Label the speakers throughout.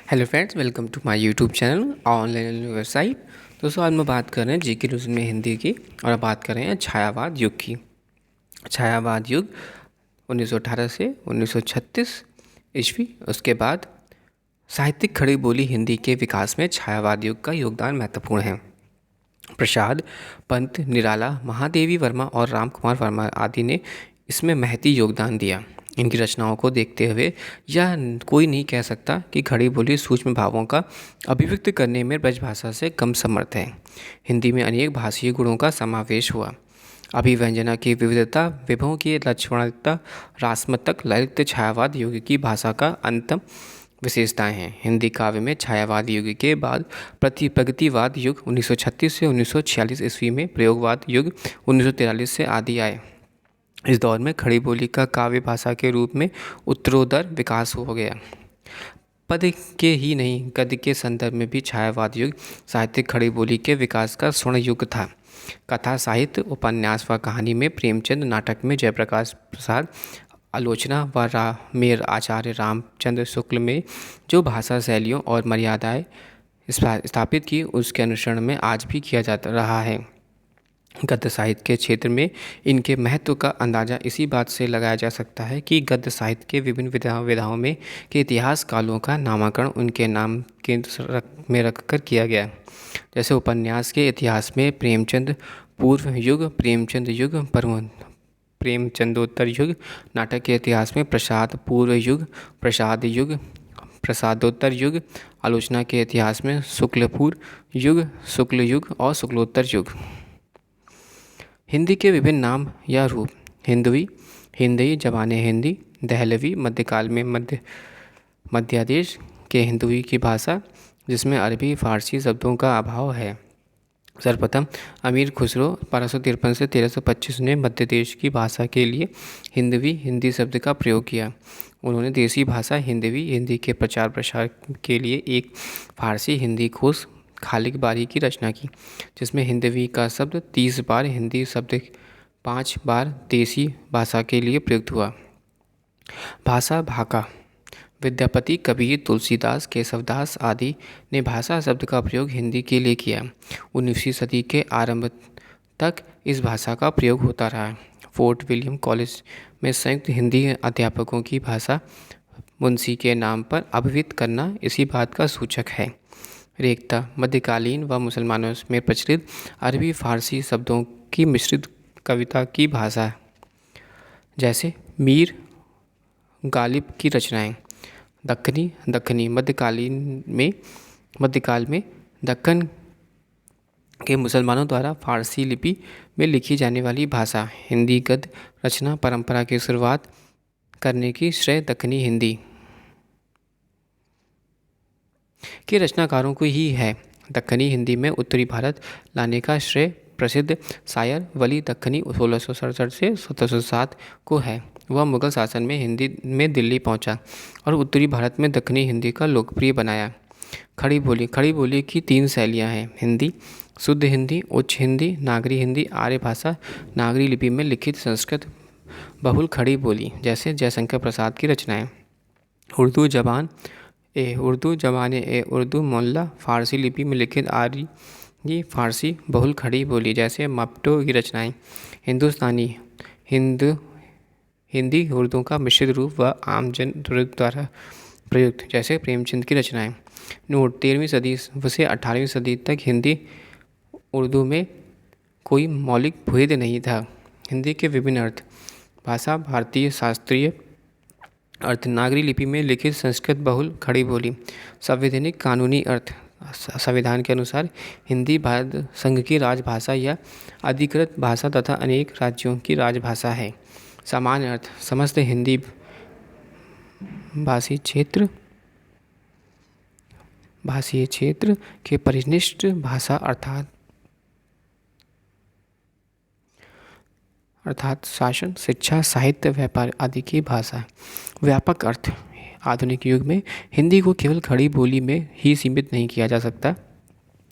Speaker 1: Hello friends, welcome to my YouTube channel online website. दोस्तों, आज मैं बात कर रहे हैं जीके न्यूज़ में हिंदी की, और अब बात कर रहे हैं छायावाद युग की। छायावाद युग 1918 से 1936 ईस्वी। उसके बाद साहित्यिक खड़ी बोली हिंदी के विकास में छायावाद युग का योगदान महत्वपूर्ण है। प्रसाद, पंत, निराला, महादेवी वर्मा और राम कुमार वर्मा आदि ने इसमें महती योगदान दिया। इनकी रचनाओं को देखते हुए यह कोई नहीं कह सकता कि खड़ी बोली सूक्ष्म भावों का अभिव्यक्त करने में ब्रजभाषा से कम समर्थ है। हिंदी में अनेक भाषीय गुणों का समावेश हुआ। अभिव्यंजना की विविधता, विभवों की लक्षणता, रासमतक, ललित छायावाद युग की भाषा का अंतम विशेषताएं हैं। हिंदी काव्य में छायावाद युग के बाद प्रगतिवाद युग 1936 से 1946 ईस्वी में, प्रयोगवाद युग 1943 से आदि आए। इस दौर में खड़ी बोली का काव्य भाषा के रूप में उत्तरोत्तर विकास हो गया। पद के ही नहीं, गद्य के संदर्भ में भी छायावाद युग साहित्यिक खड़ी बोली के विकास का स्वर्ण युग था। कथा साहित्य, उपन्यास व कहानी में प्रेमचंद, नाटक में जयप्रकाश प्रसाद, आलोचना व मेर आचार्य रामचंद्र शुक्ल में जो भाषा शैलियों और मर्यादाएं स्थापित की, उसके अनुसरण में आज भी किया जाता रहा है। गद्य साहित्य के क्षेत्र में इनके महत्व का अंदाज़ा इसी बात से लगाया जा सकता है कि गद्य साहित्य के विभिन्न विधाओं में के इतिहास कालों का नामकरण उनके नाम के में रखकर किया गया। जैसे उपन्यास के इतिहास में प्रेमचंद पूर्व युग, प्रेमचंद युग, प्रेमचंदोत्तर युग। नाटक के इतिहास में प्रसाद पूर्व युग, प्रसाद युग, प्रसादोत्तर युग। आलोचना के इतिहास में शुक्लपूर्व युग, शुक्ल युग और शुक्लोत्तर युग। हिंदी के विभिन्न नाम या रूप। हिंदवी, हिंदई, जबाने हिंदी। दहलवी, मध्यकाल में मध्यादेश के हिंदवी की भाषा, जिसमें अरबी फारसी शब्दों का अभाव है। सर्वप्रथम अमीर खुसरो 1253 से 1325 ने मध्य देश की भाषा के लिए हिंदवी हिंदी शब्द का प्रयोग किया। उन्होंने देसी भाषा हिंदवी हिंदी के प्रचार प्रसार के लिए एक फारसी हिंदी कोश खालिक बारी की रचना की, जिसमें हिंदवी का शब्द 30 बार, हिंदी शब्द 5 बार देसी भाषा के लिए प्रयुक्त हुआ। भाषा भाका। विद्यापति, कबीर, तुलसीदास, केशवदास आदि ने भाषा शब्द का प्रयोग हिंदी के लिए किया। 19वीं सदी के आरंभ तक इस भाषा का प्रयोग होता रहा। फोर्ट विलियम कॉलेज में संयुक्त हिंदी अध्यापकों की भाषा मुंशी के नाम पर अभिहित करना इसी बात का सूचक है। रेखता। मध्यकालीन व मुसलमानों में प्रचलित अरबी फारसी शब्दों की मिश्रित कविता की भाषा, जैसे मीर गालिब की रचनाएं। दक्कनी, दक्कनी मध्यकाल में दक्कन के मुसलमानों द्वारा फारसी लिपि में लिखी जाने वाली भाषा। हिंदी गद्य रचना परंपरा की शुरुआत करने की श्रेय दक्कनी हिंदी के रचनाकारों को ही है। दक्कनी हिंदी में उत्तरी भारत लाने का श्रेय प्रसिद्ध शायर वली दक्कनी 1667 से 1707 को है। वह मुगल शासन में हिंदी में दिल्ली पहुंचा और उत्तरी भारत में दक्कनी हिंदी का लोकप्रिय बनाया। खड़ी बोली। खड़ी बोली की 3 शैलियां हैं: हिंदी, शुद्ध हिंदी, उच्च हिंदी, नागरी हिंदी। आर्य भाषा नागरी लिपि में लिखित संस्कृत बहुल खड़ी बोली, जैसे जयशंकर प्रसाद की रचनाएं। उर्दू जबान ए उर्दू मोल्ला, फारसी लिपि में लिखित आर्य फारसी बहुल खड़ी बोली, जैसे माप्टो की रचनाएं। हिंदुस्तानी हिंदी उर्दू का मिश्रित रूप व आम जन द्वारा प्रयुक्त, जैसे प्रेमचंद की रचनाएं। नोट: 13वीं सदी से 18वीं सदी तक हिंदी उर्दू में कोई मौलिक भेद नहीं था। हिंदी के विभिन्न अर्थ। भाषा भारतीय शास्त्रीय अर्थ, नागरी लिपि में लिखित संस्कृत बहुल खड़ी बोली। संवैधानिक कानूनी अर्थ। संविधान के अनुसार हिंदी भारत संघ की राजभाषा या अधिकृत भाषा तथा अनेक राज्यों की राजभाषा है। सामान्य अर्थ। समस्त हिंदी भाषी क्षेत्र के परिनिष्ठ भाषा अर्थात शासन, शिक्षा, साहित्य, व्यापार आदि की भाषा। व्यापक अर्थ। आधुनिक युग में हिंदी को केवल खड़ी बोली में ही सीमित नहीं किया जा सकता।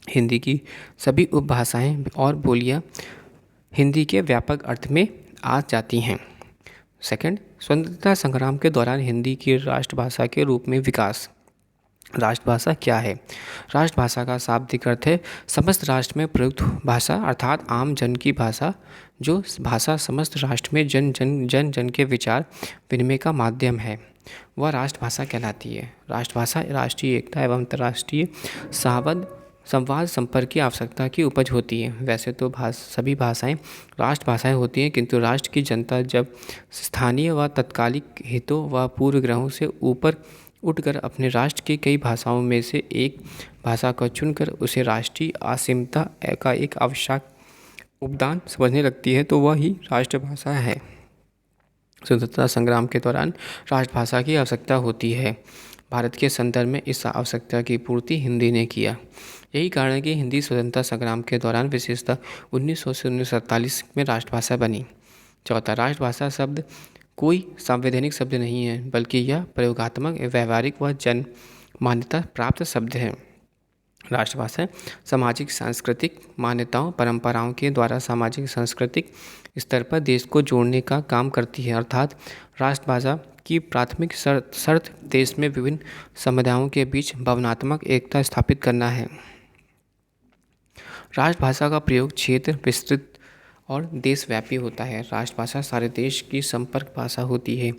Speaker 1: हिंदी की सभी उपभाषाएं और बोलियां हिंदी के व्यापक अर्थ में आ जाती हैं। सेकंड, स्वतंत्रता संग्राम के दौरान हिंदी की राष्ट्रभाषा के रूप में विकास। राष्ट्रभाषा क्या है? राष्ट्रभाषा का शाब्दिक अर्थ है समस्त राष्ट्र में प्रयुक्त भाषा, अर्थात आम जन की भाषा। जो भाषा समस्त राष्ट्र में जन जन के विचार विनिमय का माध्यम है, वह राष्ट्रभाषा कहलाती है। राष्ट्रभाषा राष्ट्रीय एकता एवं अंतर्राष्ट्रीय संवाद संपर्क की आवश्यकता की उपज होती है। वैसे तो सभी भाषाएं राष्ट्रभाषाएं होती हैं, किंतु राष्ट्र की जनता जब स्थानीय व तत्कालिक हितों व पूर्वग्रहों से ऊपर उठकर अपने राष्ट्र की कई भाषाओं में से एक भाषा को चुनकर उसे राष्ट्रीय असीमता का एक आवश्यक उपदान समझने लगती है, तो वह ही राष्ट्रभाषा है। स्वतंत्रता संग्राम के दौरान राष्ट्रभाषा की आवश्यकता होती है। भारत के संदर्भ में इस आवश्यकता की पूर्ति हिंदी ने किया। यही कारण है कि हिंदी स्वतंत्रता संग्राम के दौरान विशेषतः 1900 से 1947 में राष्ट्रभाषा बनी। चौथा, राष्ट्रभाषा शब्द कोई संवैधानिक शब्द नहीं है, बल्कि यह प्रयोगात्मक, व्यवहारिक व जन मान्यता प्राप्त शब्द है। राष्ट्रभाषा सामाजिक सांस्कृतिक मान्यताओं परंपराओं के द्वारा सामाजिक सांस्कृतिक स्तर पर देश को जोड़ने का काम करती है। अर्थात राष्ट्रभाषा की प्राथमिक शर्त देश में विभिन्न समुदायों के बीच भावनात्मक एकता स्थापित करना है। राष्ट्रभाषा का प्रयोग क्षेत्र विस्तृत और देशव्यापी होता है। राष्ट्रभाषा सारे देश की संपर्क भाषा होती है,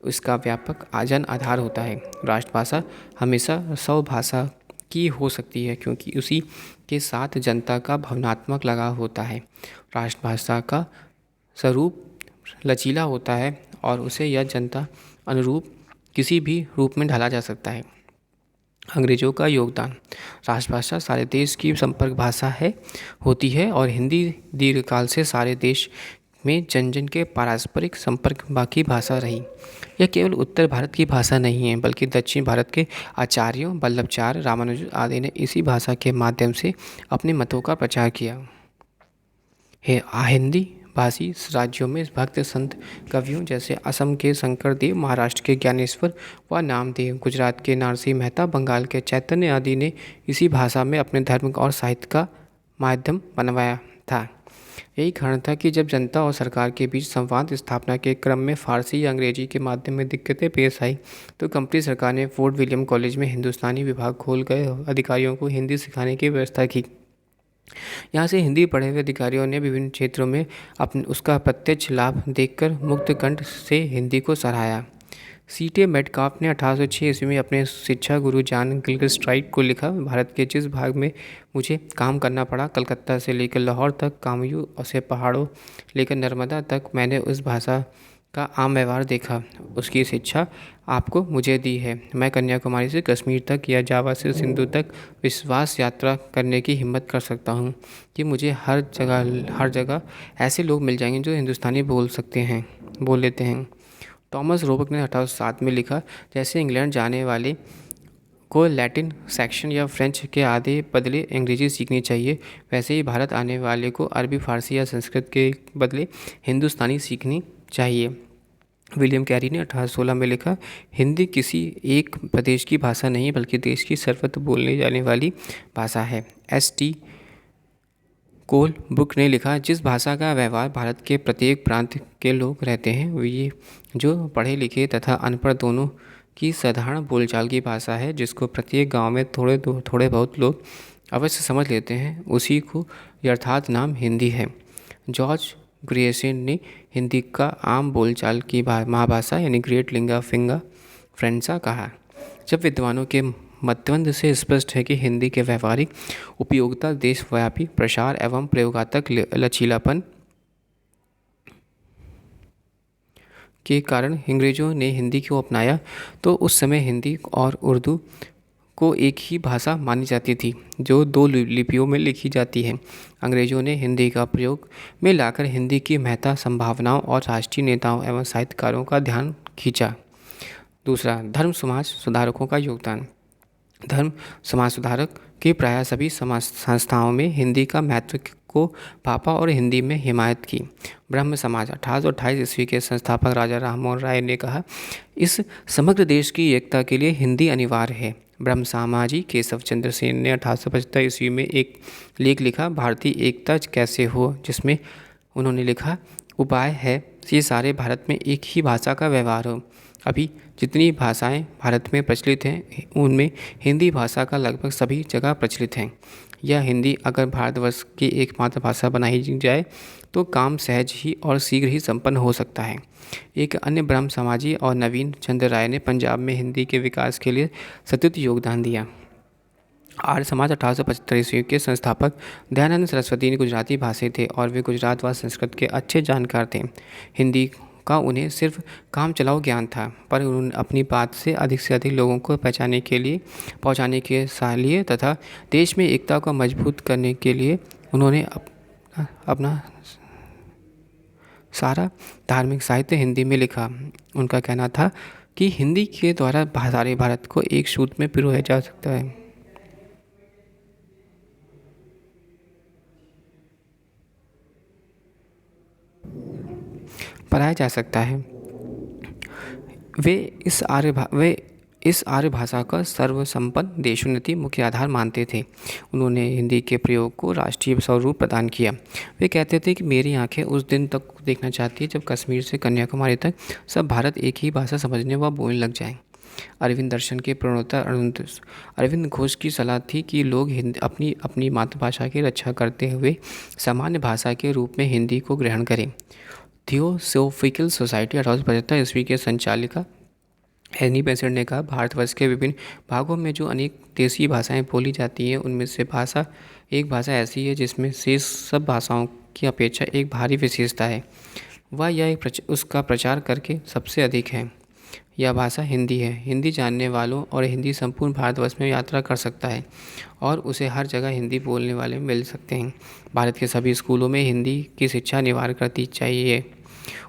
Speaker 1: इसका व्यापक जन आधार होता है। राष्ट्रभाषा हमेशा स्वभाषा की हो सकती है, क्योंकि उसी के साथ जनता का भावनात्मक लगाव होता है। राष्ट्रभाषा का स्वरूप लचीला होता है और उसे यह जनता अनुरूप किसी भी रूप में ढाला जा सकता है। अंग्रेजों का योगदान। राष्ट्रभाषा सारे देश की संपर्क भाषा होती है और हिंदी दीर्घकाल से सारे देश में जन जन के पारस्परिक संपर्क बाकी भाषा रही। यह केवल उत्तर भारत की भाषा नहीं है, बल्कि दक्षिण भारत के आचार्यों वल्लभाचार्य, रामानुजन आदि ने इसी भाषा के माध्यम से अपने मतों का प्रचार किया है। हिंदी भाषी राज्यों में भक्त संत कवियों जैसे असम के शंकरदेव, महाराष्ट्र के ज्ञानेश्वर व नामदेव, गुजरात के नरसिंह मेहता, बंगाल के चैतन्य आदि ने इसी भाषा में अपने धर्म और साहित्य का माध्यम बनवाया था। यही कारण था कि जब जनता और सरकार के बीच संवाद स्थापना के क्रम में फारसी या अंग्रेजी के माध्यम में दिक्कतें पेश आई, तो कंपनी सरकार ने फोर्ट विलियम कॉलेज में हिंदुस्तानी विभाग खोल गए अधिकारियों को हिंदी सिखाने की व्यवस्था की। यहाँ से हिंदी पढ़े हुए अधिकारियों ने विभिन्न क्षेत्रों में उसका प्रत्यक्ष लाभ देखकर मुक्त कंठ से हिंदी को सराहा। C.T. मेटकाफ ने 1806 ईस्वी में अपने शिक्षा गुरु जॉन गिलक्राइस्ट को लिखा, भारत के जिस भाग में मुझे काम करना पड़ा, कलकत्ता से लेकर लाहौर तक, कामयू से पहाड़ों लेकर नर्मदा तक, मैंने उस भाषा का आम व्यवहार देखा। उसकी शिक्षा आपको मुझे दी है। मैं कन्याकुमारी से कश्मीर तक या जावा से सिंधु तक विश्वास यात्रा करने की हिम्मत कर सकता हूँ कि मुझे हर जगह ऐसे लोग मिल जाएंगे जो हिंदुस्तानी बोल लेते हैं। टॉमस रोबक ने 1807 में लिखा, जैसे इंग्लैंड जाने वाले को लैटिन, सेक्शन या फ्रेंच के आधे बदले अंग्रेजी सीखनी चाहिए, वैसे ही भारत आने वाले को अरबी, फारसी या संस्कृत के बदले हिंदुस्तानी सीखनी चाहिए। विलियम कैरी ने 1816 में लिखा, हिंदी किसी एक प्रदेश की भाषा नहीं, बल्कि देश की सर्वत्र बोलने जाने वाली भाषा है। S.T. कोल बुक ने लिखा, जिस भाषा का व्यवहार भारत के प्रत्येक प्रांत के लोग रहते हैं, ये जो पढ़े लिखे तथा अनपढ़ दोनों की साधारण बोलचाल की भाषा है, जिसको प्रत्येक गांव में थोड़े बहुत लोग अवश्य समझ लेते हैं, उसी को यथार्थ नाम हिंदी है। जॉर्ज ग्रियर्सन ने हिंदी का आम बोलचाल की महाभाषा यानी ग्रेट लिंगा फ्रेंचा कहा। जब विद्वानों के मतबंध से स्पष्ट है कि हिंदी के व्यवहारिक उपयोगिता, देशव्यापी प्रसार एवं प्रयोगात्मक लचीलापन के कारण अंग्रेजों ने हिंदी को अपनाया, तो उस समय हिंदी और उर्दू को एक ही भाषा मानी जाती थी, जो 2 लिपियों में लिखी जाती है। अंग्रेजों ने हिंदी का प्रयोग में लाकर हिंदी की महत्ता, संभावनाओं और राष्ट्रीय नेताओं एवं साहित्यकारों का ध्यान खींचा। दूसरा, धर्म समाज सुधारकों का योगदान। धर्म समाज सुधारक के प्राय सभी समाज संस्थाओं में हिंदी का महत्व को भापा और हिंदी में हिमायत की। ब्रह्म समाज 1828 ईस्वी के संस्थापक राजा राममोहन राय ने कहा, इस समग्र देश की एकता के लिए हिंदी अनिवार्य है। ब्रह्म समाजी केशव चंद्र सेन ने 1875 ईस्वी में एक लेख लिखा, भारतीय एकता कैसे हो, जिसमें उन्होंने लिखा, उपाय है ये सारे भारत में एक ही भाषा का व्यवहार हो। अभी जितनी भाषाएं भारत में प्रचलित हैं उनमें हिंदी भाषा का लगभग सभी जगह प्रचलित है। यह हिंदी अगर भारतवर्ष की एकमात्र भाषा बनाई जाए तो काम सहज ही और शीघ्र ही संपन्न हो सकता है। एक अन्य ब्रह्म समाजी और नवीन चंद्र राय ने पंजाब में हिंदी के विकास के लिए सतत योगदान दिया। आर्य समाज 1875 ईस्वी के संस्थापक दयानंद सरस्वती गुजराती भाषी थे और वे गुजरात व संस्कृत के अच्छे जानकार थे। हिंदी का उन्हें सिर्फ काम चलाओ ज्ञान था, पर उन्होंने अपनी बात से अधिक लोगों को पहुंचाने के लिए तथा देश में एकता को मजबूत करने के लिए उन्होंने अपना सारा धार्मिक साहित्य हिंदी में लिखा। उनका कहना था कि हिंदी के द्वारा सारे भारत को एक सूत्र में पिरोया जा सकता है। पढ़ाया जा सकता है। वे इस आर्य भाषा का सर्वसंपन्न देशोन्नति मुख्य आधार मानते थे। उन्होंने हिंदी के प्रयोग को राष्ट्रीय स्वरूप प्रदान किया। वे कहते थे कि मेरी आंखें उस दिन तक देखना चाहती है जब कश्मीर से कन्याकुमारी तक सब भारत एक ही भाषा समझने व बोलने लग जाएं। अरविंद दर्शन के प्रणेता अरविंद घोष की सलाह थी कि लोग अपनी मातृभाषा की रक्षा करते हुए सामान्य भाषा के रूप में हिंदी को ग्रहण करें। थियोसॉफिकल सोसाइटी 1875 ईस्वी के संचालिका एनी बेसेंट ने कहा, भारतवर्ष के विभिन्न भागों में जो अनेक देशी भाषाएं बोली जाती हैं उनमें से एक भाषा ऐसी है जिसमें शेष सब भाषाओं की अपेक्षा एक भारी विशेषता है। वह उसका प्रचार करके सबसे अधिक है। यह भाषा हिंदी है। हिंदी जानने वालों और हिंदी संपूर्ण भारतवर्ष में यात्रा कर सकता है और उसे हर जगह हिंदी बोलने वाले मिल सकते हैं। भारत के सभी स्कूलों में हिंदी की शिक्षा अनिवार्य करनी चाहिए।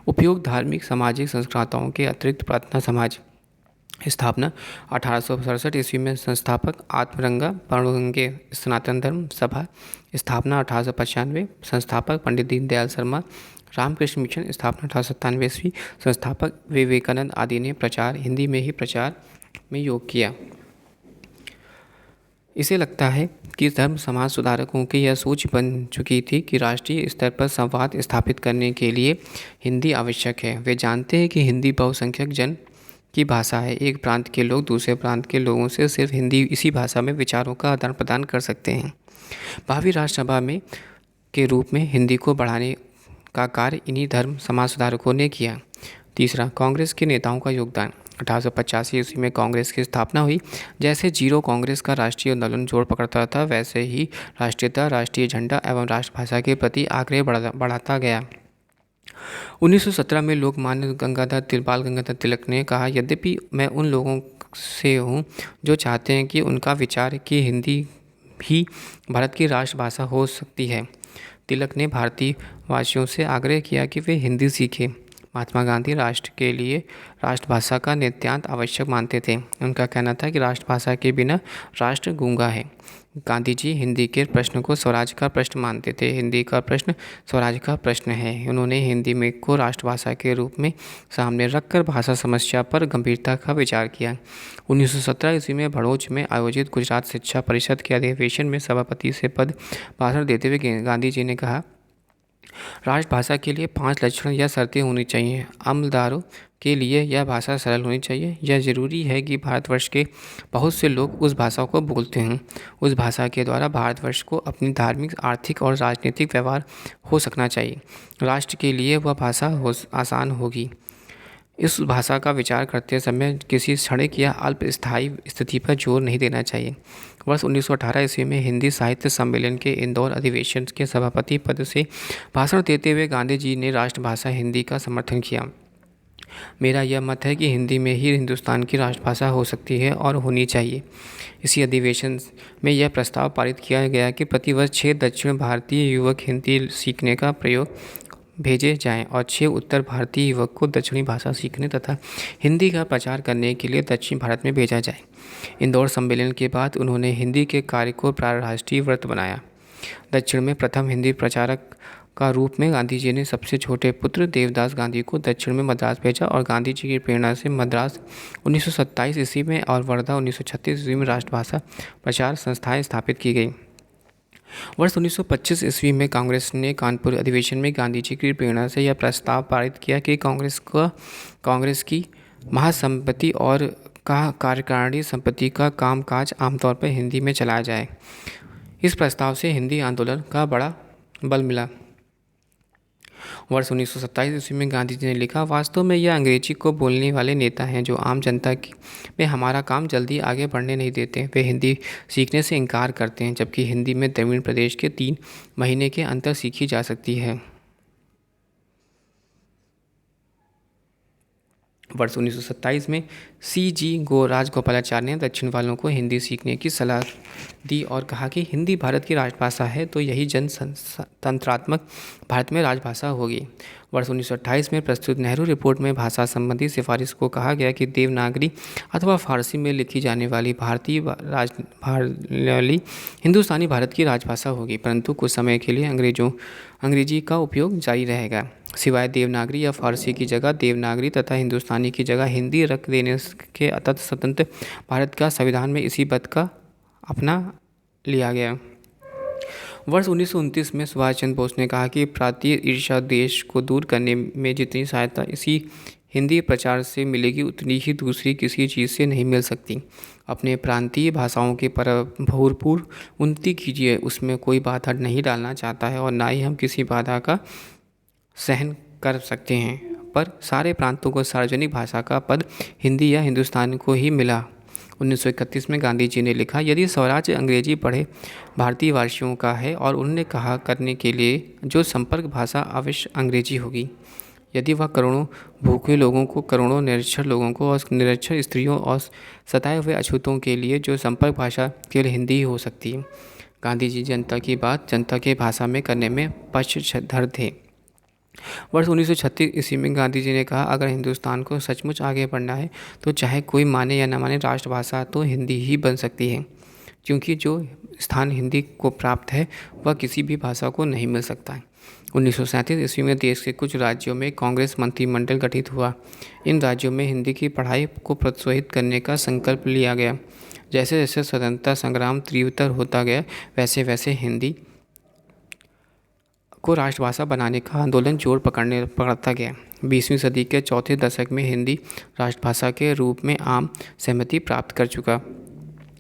Speaker 1: उपयोग धार्मिक सामाजिक संस्कृताओं के अतिरिक्त प्रार्थना समाज स्थापना 1867 ईस्वी में संस्थापक आत्मरंगा पांडुरंगे सनातन धर्म सभा स्थापना 1895 संस्थापक पंडित दीनदयाल शर्मा रामकृष्ण मिशन स्थापना 1897 ईस्वी संस्थापक विवेकानंद आदि ने हिंदी में ही प्रचार में योग किया। इसे लगता है कि धर्म समाज सुधारकों की यह सोच बन चुकी थी कि राष्ट्रीय स्तर पर संवाद स्थापित करने के लिए हिंदी आवश्यक है। वे जानते हैं कि हिंदी बहुसंख्यक जन की भाषा है। एक प्रांत के लोग दूसरे प्रांत के लोगों से सिर्फ इसी भाषा में विचारों का आदान प्रदान कर सकते हैं। भावी राज्यसभा में के रूप में हिंदी को बढ़ाने का कार्य इन्हीं धर्म समाज सुधारकों ने किया। तीसरा, कांग्रेस के नेताओं का योगदान। 1885 ईस्वी में कांग्रेस की स्थापना हुई। जैसे जीरो कांग्रेस का राष्ट्रीय आंदोलन जोर पकड़ता था, वैसे ही राष्ट्रीयता, राष्ट्रीय झंडा एवं राष्ट्रभाषा के प्रति आग्रह बढ़ाता गया। 1917 में लोकमान्य बाल गंगाधर तिलक ने कहा, यद्यपि मैं उन लोगों से हूँ जो चाहते हैं कि उनका विचार कि हिंदी ही भारत की राष्ट्रभाषा हो सकती है। तिलक ने भारतीय वासियों से आग्रह किया कि वे हिंदी सीखें। महात्मा गांधी राष्ट्र के लिए राष्ट्रभाषा का नितांत आवश्यक मानते थे। उनका कहना था कि राष्ट्रभाषा के बिना राष्ट्र गूंगा है। गांधी जी हिंदी के प्रश्न को स्वराज का प्रश्न मानते थे। हिंदी का प्रश्न स्वराज का प्रश्न है। उन्होंने हिंदी में को राष्ट्रभाषा के रूप में सामने रखकर भाषा समस्या पर गंभीरता का विचार किया। 1917 ईस्वी में भड़ोच में आयोजित गुजरात शिक्षा परिषद के अधिवेशन में सभापति से पद भाषण देते हुए गांधी जी ने कहा, राष्ट्रभाषा के लिए 5 लक्षण या शर्तें होनी चाहिए। अमलदारों के लिए यह भाषा सरल होनी चाहिए। यह ज़रूरी है कि भारतवर्ष के बहुत से लोग उस भाषा को बोलते हैं। उस भाषा के द्वारा भारतवर्ष को अपनी धार्मिक, आर्थिक और राजनीतिक व्यवहार हो सकना चाहिए। राष्ट्र के लिए वह भाषा आसान होगी। इस भाषा का विचार करते समय किसी क्षणिक या अल्पस्थायी स्थिति पर जोर नहीं देना चाहिए। वर्ष 1918 ईस्वी में हिंदी साहित्य सम्मेलन के इंदौर अधिवेशन के सभापति पद से भाषण देते हुए गांधी जी ने राष्ट्रभाषा हिंदी का समर्थन किया। मेरा यह मत है कि हिंदी में ही हिंदुस्तान की राष्ट्रभाषा हो सकती है और होनी चाहिए। इसी अधिवेशन में यह प्रस्ताव पारित किया गया कि प्रतिवर्ष 6 दक्षिण भारतीय युवक हिंदी सीखने का प्रयोग भेजे जाएं और 6 उत्तर भारतीय युवक को दक्षिणी भाषा सीखने तथा हिंदी का प्रचार करने के लिए दक्षिण भारत में भेजा जाए। इंदौर सम्मेलन के बाद उन्होंने हिंदी के कार्य को राष्ट्रीय व्रत बनाया। दक्षिण में प्रथम हिंदी प्रचारक का रूप में गांधी जी ने सबसे छोटे पुत्र देवदास गांधी को दक्षिण में मद्रास भेजा और गांधी जी की प्रेरणा से मद्रास 1927 ईस्वी में और वर्धा 1936 ईस्वी में राष्ट्रभाषा प्रचार संस्थाएं स्थापित की गई। वर्ष 1925 ईस्वी में कांग्रेस ने कानपुर अधिवेशन में गांधी जी की प्रेरणा से यह प्रस्ताव पारित किया कि कांग्रेस की महासंपत्ति और का कार्यकारिणी संपत्ति का कामकाज आमतौर पर हिंदी में चलाया जाए। इस प्रस्ताव से हिंदी आंदोलन का बड़ा बल मिला। वर्ष 1927 ईस्वी में गांधी जी ने लिखा, वास्तव में यह अंग्रेजी को बोलने वाले नेता हैं जो आम जनता में हमारा काम जल्दी आगे बढ़ने नहीं देते। वे हिंदी सीखने से इनकार करते हैं, जबकि हिंदी में द्रविड़ प्रदेश के 3 महीने के अंतर सीखी जा सकती है। वर्ष 1927 में राजगोपालाचारी ने दक्षिण वालों को हिंदी सीखने की सलाह दी और कहा कि हिंदी भारत की राजभाषा है तो यही जनतंत्रात्मक भारत में राजभाषा होगी। वर्ष 1928 में प्रस्तुत नेहरू रिपोर्ट में भाषा संबंधी सिफारिश को कहा गया कि देवनागरी अथवा फारसी में लिखी जाने वाली हिंदुस्तानी भारत की राजभाषा होगी, परंतु कुछ समय के लिए अंग्रेजी का उपयोग जारी रहेगा। सिवाय देवनागरी या फारसी की जगह देवनागरी तथा हिंदुस्तानी की जगह हिंदी रख देने के स्वतंत्र भारत का संविधान में इसी बात का अपना लिया गया। वर्ष 1929 में सुभाष चंद्र बोस ने कहा कि प्रांतीय ईर्ष्या देश को दूर करने में जितनी सहायता इसी हिंदी प्रचार से मिलेगी उतनी ही दूसरी किसी चीज़ से नहीं मिल सकती। अपने प्रांतीय भाषाओं के पर भरपूर उन्नति कीजिए, उसमें कोई बाधा नहीं डालना चाहता है और ना ही हम किसी बाधा का सहन कर सकते हैं, पर सारे प्रांतों को सार्वजनिक भाषा का पद हिंदी या हिंदुस्तान को ही मिला। 1931 में गांधी जी ने लिखा, यदि स्वराज्य अंग्रेजी पढ़े भारतीय वासियों का है और उन्होंने कहा करने के लिए जो संपर्क भाषा अवश्य अंग्रेजी होगी। यदि वह करोड़ों भूखे लोगों को, करोड़ों निरक्षर लोगों को और निरक्षर स्त्रियों और सताए हुए अछूतों के लिए जो संपर्क भाषा केवल हिंदी ही हो सकती है। गांधी जी जनता की बात जनता के भाषा में करने में पक्षधर थे। वर्ष 1936 ईस्वी में गांधी जी ने कहा, अगर हिंदुस्तान को सचमुच आगे बढ़ना है तो चाहे कोई माने या न माने राष्ट्रभाषा तो हिंदी ही बन सकती है, क्योंकि जो स्थान हिंदी को प्राप्त है वह किसी भी भाषा को नहीं मिल सकता है। 1937 ईस्वी में देश के कुछ राज्यों में कांग्रेस मंत्रिमंडल गठित हुआ। इन राज्यों में हिंदी की पढ़ाई को प्रोत्साहित करने का संकल्प लिया गया। जैसे जैसे स्वतंत्रता संग्राम तीव्रतर होता गया वैसे वैसे हिंदी को राष्ट्रभाषा बनाने का आंदोलन जोर पकड़ता गया। 20वीं सदी के चौथे दशक में हिंदी राष्ट्रभाषा के रूप में आम सहमति प्राप्त कर चुका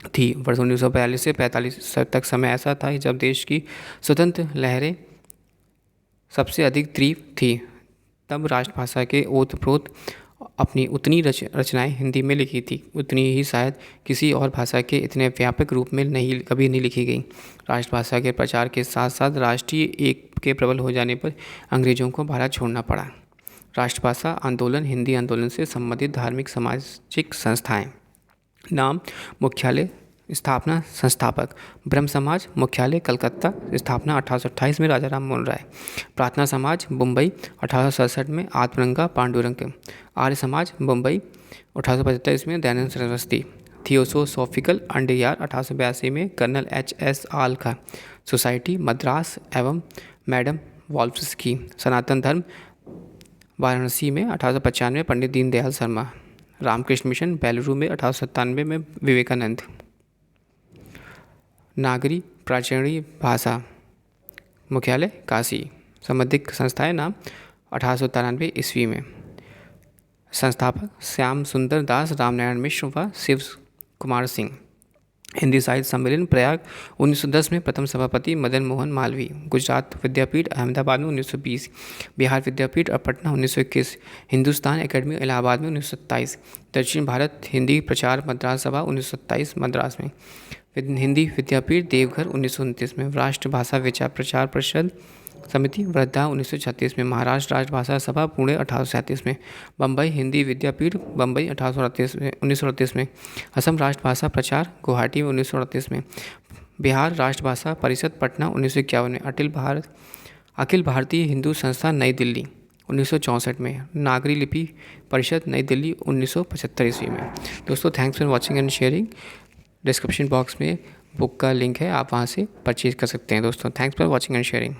Speaker 1: थी। वर्ष 1942 से 45 तक समय ऐसा था जब देश की स्वतंत्र लहरें सबसे अधिक तीव्र थी। तब राष्ट्रभाषा के ओतप्रोत अपनी उतनी रचनाएं हिंदी में लिखी थी, उतनी ही शायद किसी और भाषा के इतने व्यापक रूप में कभी नहीं लिखी गई। राष्ट्रभाषा के प्रचार के साथ साथ राष्ट्रीय एक के प्रबल हो जाने पर अंग्रेजों को भारत छोड़ना पड़ा। राष्ट्रभाषा आंदोलन हिंदी आंदोलन से संबंधित धार्मिक सामाजिक संस्थाएं। नाम, मुख्यालय, स्थापना, संस्थापक ब्रह्म समाज, मुख्यालय कलकत्ता, स्थापना 1828 में राजा राम मोहन राय। प्रार्थना समाज मुंबई 1867 में आत्मरंगा पांडुरंग। आर्य समाज मुंबई 1875 में दयानंद सरस्वती। थियोसोफिकल अंडरयार्ड 1882 में colonel H.S. Alka. Society Madras एवं मैडम वॉल्फ्स्की। सनातन धर्म वाराणसी में 1895 में पंडित दीनदयाल शर्मा। रामकृष्ण मिशन बेलूरू में 1897 में विवेकानंद। नागरी प्राचीनी भाषा मुख्यालय काशी। संबंधित संस्थाएं नाम 1893 ईस्वी में। संस्थापक श्याम सुंदर दास, रामनारायण मिश्र व शिव कुमार सिंह। हिंदी साहित्य सम्मेलन प्रयाग 1910 में प्रथम सभापति मदन मोहन मालवीय। गुजरात विद्यापीठ अहमदाबाद में 1920। बिहार विद्यापीठ और पटना 1921। हिंदुस्तान एकेडमी इलाहाबाद में 1927। दक्षिण भारत हिंदी प्रचार मद्रास सभा 1927 मद्रास में। हिंदी विद्यापीठ देवघर 1929 में। राष्ट्रभाषा विचार प्रचार परिषद समिति वर्धा 1936 में। महाराष्ट्र राजभाषा सभा पुणे 1837 में। बम्बई हिंदी विद्यापीठ बम्बई 1938 में। असम राष्ट्रभाषा प्रचार गुवाहाटी में 1938 में। बिहार राष्ट्रभाषा परिषद पटना 1951 में। अखिल भारतीय हिंदू संस्था नई दिल्ली 1964 में। नागरी लिपि परिषद नई दिल्ली 1975 ईस्वी में। दोस्तों thanks for watching and sharing. Description box में बुक का लिंक है, आप वहाँ से परचेज कर सकते हैं। दोस्तों thanks for watching and sharing.